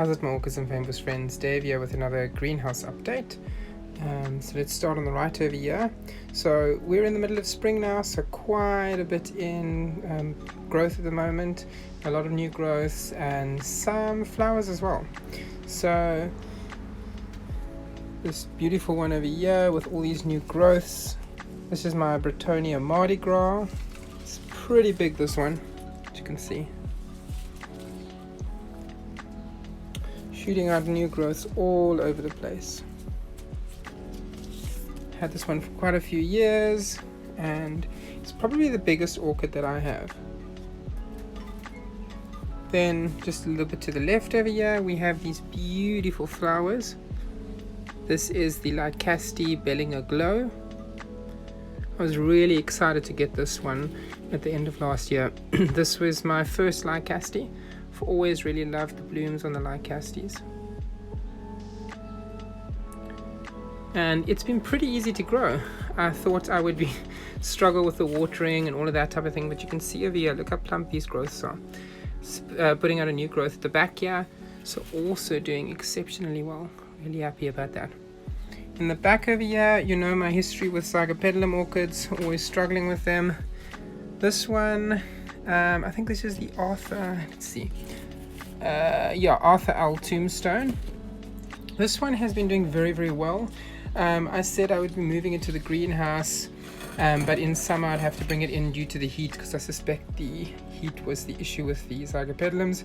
How's it, my Orchids and Fynbos friends? Dave here with another greenhouse update. So let's start on the right over here. So we're in the middle of spring now, so quite a bit in growth at the moment. A lot of new growths and some flowers as well. So this beautiful one over here with all these new growths. This is my Britonia Mardi Gras. It's pretty big, this one, as you can see. Shooting out new growths all over the place. Had this one for quite a few years, and it's probably the biggest orchid that I have. Then just a little bit to the left over here, we have these beautiful flowers. This is the Lycaste Bellinger Glow. I was really excited to get this one at the end of last year. This was my first Lycaste. I've always really loved the blooms on the Lycastes. And it's been pretty easy to grow. I thought I would struggle with the watering and all of that type of thing, but you can see over here, look how plump these growths are. Putting out a new growth at the back here, so also doing exceptionally well. Really happy about that. In the back over here, you know my history with Zygopetalum orchids, always struggling with them. This one, I think this is the Arthur, let's see. Arthur L. Tombstone. This one has been doing very, very well. I said I would be moving into the greenhouse, but in summer I'd have to bring it in due to the heat, because I suspect the heat was the issue with the Zygopetalums.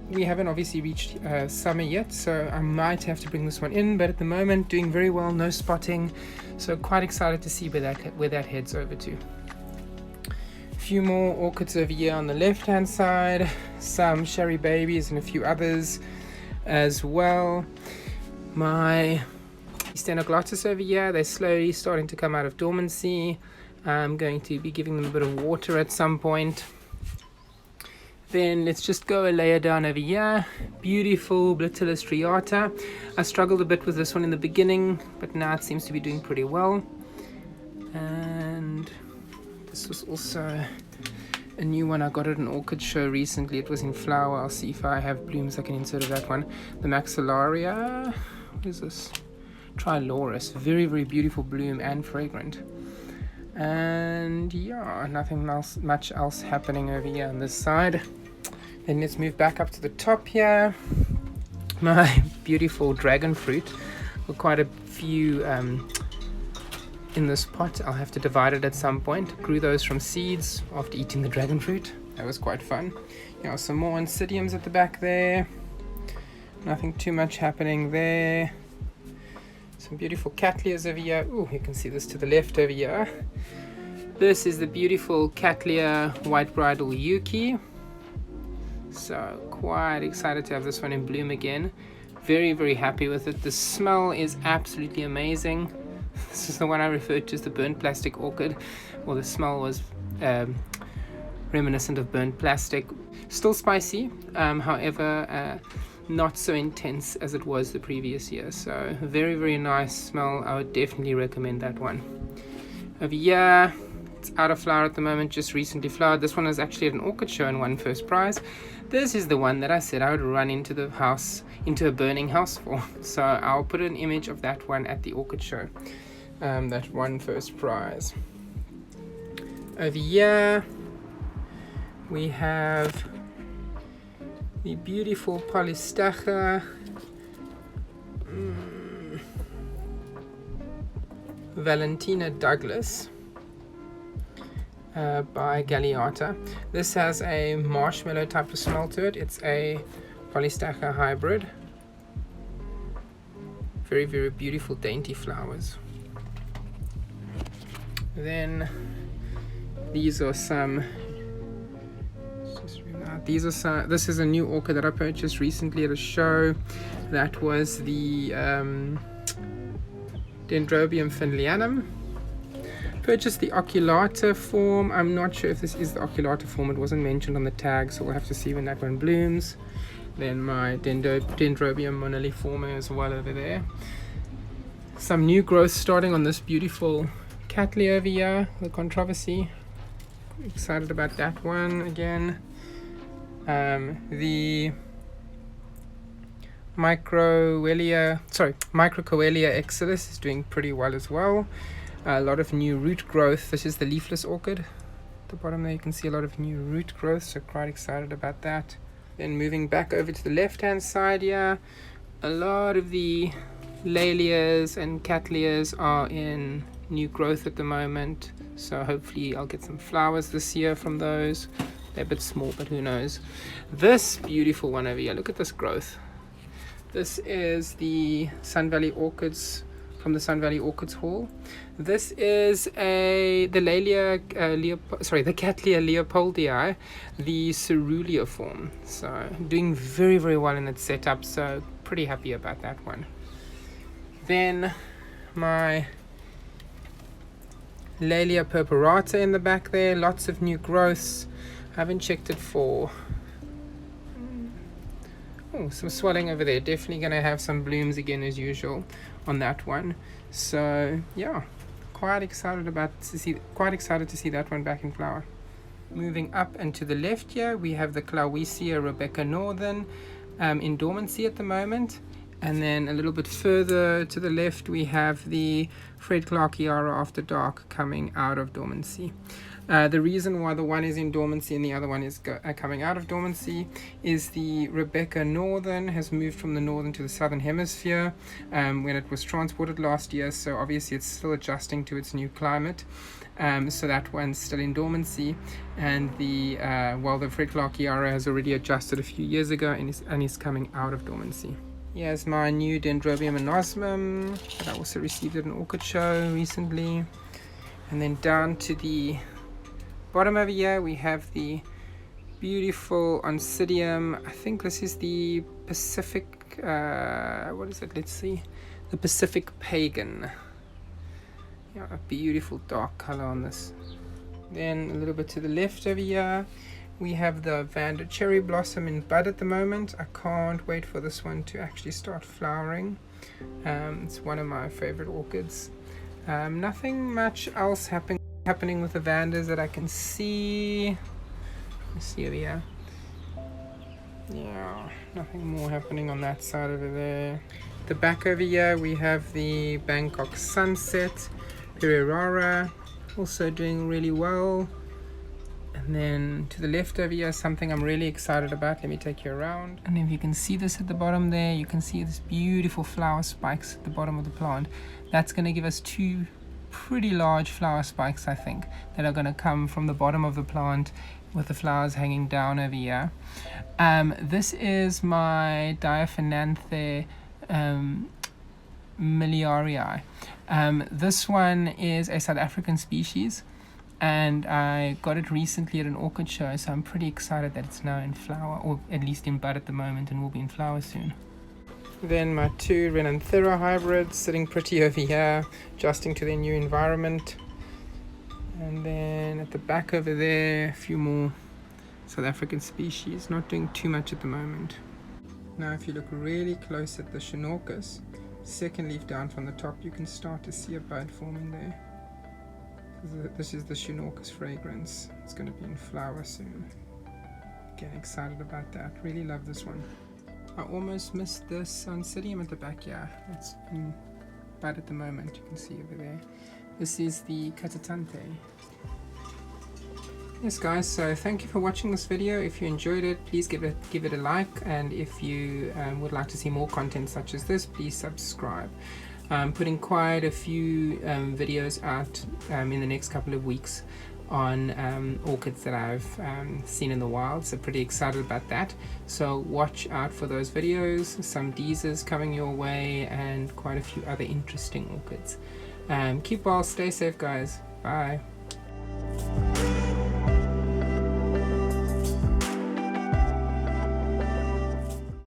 We haven't obviously reached summer yet, so I might have to bring this one in, but at the moment doing very well, no spotting, so quite excited to see where that heads over to. Few more orchids over here on the left hand side, some Sherry Babies and a few others as well. My Stenoglottis over here, they're slowly starting to come out of dormancy. I'm going to be giving them a bit of water at some point. Then let's just go a layer down over here. Beautiful Blatilla striata. I struggled a bit with this one in the beginning, but now it seems to be doing pretty well. And this was also a new one. I got at an orchid show recently. It was in flower. I'll see if I have blooms I can insert of that one. The Maxillaria. What is this? Trilorus. Very, very beautiful bloom and fragrant. And yeah, nothing much else happening over here on this side. Then let's move back up to the top here. My beautiful dragon fruit. With quite a few in this pot. I'll have to divide it at some point. Grew those from seeds after eating the dragon fruit. That was quite fun. Yeah, some more Oncidiums at the back there. Nothing too much happening there. Some beautiful Cattleyas over here. Ooh, you can see this to the left over here. This is the beautiful Cattleya White Bridal Yuki. So quite excited to have this one in bloom again. Very, very happy with it. The smell is absolutely amazing. This is the one I referred to as the burnt plastic orchid. Well, the smell was reminiscent of burnt plastic. Still spicy, however, not so intense as it was the previous year. So very, very nice smell. I would definitely recommend that one. Over here, it's out of flower at the moment, just recently flowered. This one is actually at an orchid show and won first prize. This is the one that I said I would run into the house, into a burning house for. So I'll put an image of that one at the orchid show. That won first prize. Over here, we have the beautiful Polystacha Valentina Douglas by Galliata. This has a marshmallow type of smell to it. It's a Polystacha hybrid. Very, very beautiful dainty flowers. Then these are some. This is a new orchid that I purchased recently at a show. That was the Dendrobium Finlianum. Purchased the oculata form. I'm not sure if this is the oculata form. It wasn't mentioned on the tag, so we'll have to see when that one blooms. Then my Dendrobium moniliforme as well over there. Some new growth starting on this beautiful Cattleya over here, the controversy. Excited about that one again. The Microcoelia exilis is doing pretty well as well. A lot of new root growth. This is the leafless orchid. At the bottom there you can see a lot of new root growth, so quite excited about that. Then moving back over to the left hand side here, a lot of the Layliers and Cattleyas are in new growth at the moment, so hopefully I'll get some flowers this year from those. They're a bit small, but who knows. This beautiful one over here, look at this growth. This is the Sun Valley Orchids from the Sun Valley Orchids Hall. This is the Cattleyas leopoldii, the cerulean form. So doing very, very well in its setup, so pretty happy about that one. Then my Laylier purpurata in the back there, lots of new growths. I haven't checked it for some swelling over there. Definitely going to have some blooms again as usual on that one. So yeah, quite excited to see that one back in flower. Moving up and to the left here, we have the Clawisia Rebecca Northern in dormancy at the moment. And then a little bit further to the left, we have the Fred Clark Yara After Dark coming out of dormancy. The reason why the one is in dormancy and the other one is coming out of dormancy is the Rebecca Northern has moved from the northern to the southern hemisphere when it was transported last year, so obviously it's still adjusting to its new climate. So that one's still in dormancy, and the Fred Clark Yara has already adjusted a few years ago and is coming out of dormancy. Here's my new Dendrobium anosmum that I also received at an orchid show recently. And then down to the bottom over here, we have the beautiful Oncidium. I think this is the Pacific, what is it? Let's see. The Pacific Pagan. Yeah, a beautiful dark color on this. Then a little bit to the left over here, we have the Vanda Cherry Blossom in bud at the moment. I can't wait for this one to actually start flowering. It's one of my favorite orchids. Nothing much else happening with the Vandas that I can see. Let's see over here. Yeah, nothing more happening on that side over there. The back over here, we have the Bangkok Sunset Aurora, also doing really well. And then to the left over here, something I'm really excited about. Let me take you around. And if you can see this at the bottom there, you can see this beautiful flower spikes at the bottom of the plant. That's going to give us two pretty large flower spikes, I think, that are going to come from the bottom of the plant with the flowers hanging down over here. This is my Diaphananthe miliarii. This one is a South African species, and I got it recently at an orchid show, so I'm pretty excited that it's now in flower, or at least in bud at the moment, and will be in flower soon. Then my two Renanthera hybrids sitting pretty over here, adjusting to their new environment. And then at the back over there, a few more South African species, not doing too much at the moment. Now if you look really close at the chinookas, second leaf down from the top, you can start to see a bud forming there. This is the chinookas fragrance. It's going to be in flower soon. Getting excited about that. Really love this one. I almost missed this Oncidium at the back here. It's in bud at the moment. You can see over there. This is the Catatante. Yes guys, so thank you for watching this video. If you enjoyed it, please give it a like, and if you would like to see more content such as this, please subscribe. I'm putting quite a few videos out in the next couple of weeks on orchids that I've seen in the wild, so pretty excited about that. So watch out for those videos, some Deezers coming your way, and quite a few other interesting orchids. Keep well, stay safe guys, bye.